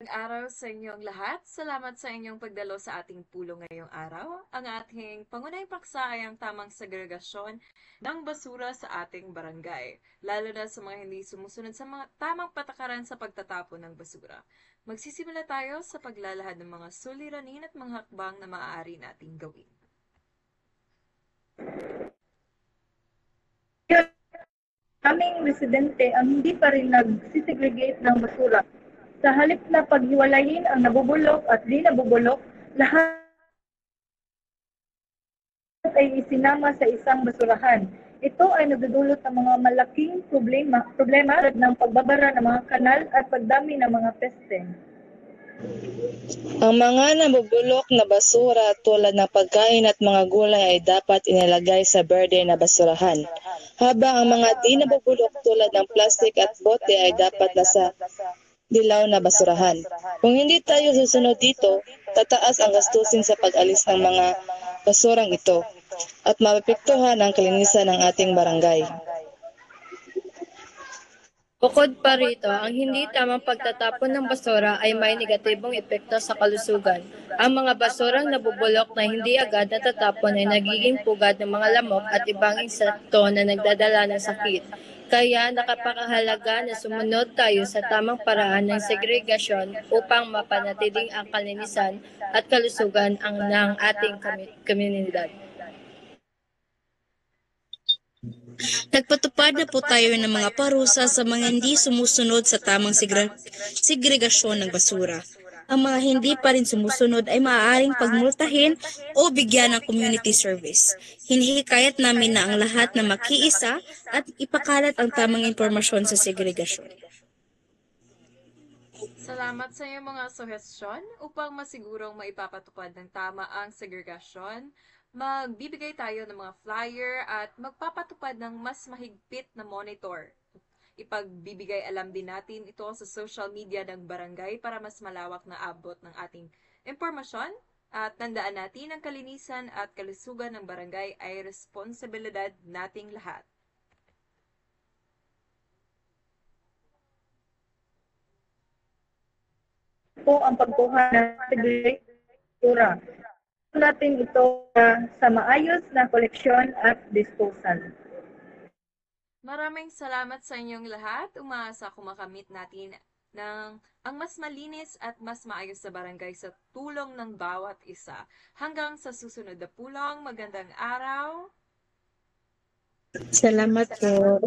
araw sa inyong lahat. Salamat sa inyong pagdalo sa ating pulong ngayong araw. Ang ating pangunahing paksa ay ang tamang segregasyon ng basura sa ating barangay, lalo na sa mga hindi sumusunod sa mga tamang patakaran sa pagtatapon ng basura. Magsisimula tayo sa paglalahad ng mga suliranin at mga hakbang na maaari nating gawin. Aming residente ang hindi pa rin nagsisegregate ng basura. Sa halip na paghiwalayin ang nabubulok at di nabubulok, lahat ay isinama sa isang basurahan. Ito ay nagdudulot ng mga malaking problema tulad ng pagbabara ng mga kanal at pagdami ng mga peste. Ang mga nabubulok na basura tulad ng pagkain at mga gulay ay dapat inilagay sa berde na basurahan, habang ang mga di nabubulok tulad ng plastic at bote ay dapat nasa dilaw na basurahan. Kung hindi tayo susunod dito, tataas ang gastusin sa pag-alis ng mga basurang ito at mapapektuhan ang kalinisan ng ating barangay. Bukod pa rito, ang hindi tamang pagtatapon ng basura ay may negatibong epekto sa kalusugan. Ang mga basurang nabubulok na hindi agad natatapon ay nagiging pugad ng mga lamok at ibang insekto na nagdadala ng sakit. Kaya nakapakahalaga na sumunod tayo sa tamang paraan ng segregasyon upang mapanatiling ang kalinisan at kalusugan ng ating komunidad. Nagpatupad na po tayo ng mga parusa sa mga hindi sumusunod sa tamang segregasyon ng basura. Ang mga hindi pa rin sumusunod ay maaaring pagmultahin o bigyan ng community service. Hinihikayat namin na ang lahat na makiisa at ipakalat ang tamang impormasyon sa segregasyon. Salamat sa iyong mga suhestyon upang masigurong maipapatupad ng tama ang segregasyon. Magbibigay tayo ng mga flyer at magpapatupad ng mas mahigpit na monitor. Ipagbibigay alam din natin ito sa social media ng barangay para mas malawak na abot ng ating impormasyon. At tandaan natin ang kalinisan at kalusugan ng barangay ay responsibilidad nating lahat. Po ang pagkuha ng segregatura. Natin ito sa maayos na koleksyon at disposal. Maraming salamat sa inyong lahat. Umaasa akong makamit natin ng ang mas malinis at mas maayos sa barangay sa tulong ng bawat isa. Hanggang sa susunod na pulong, magandang araw! Salamat po.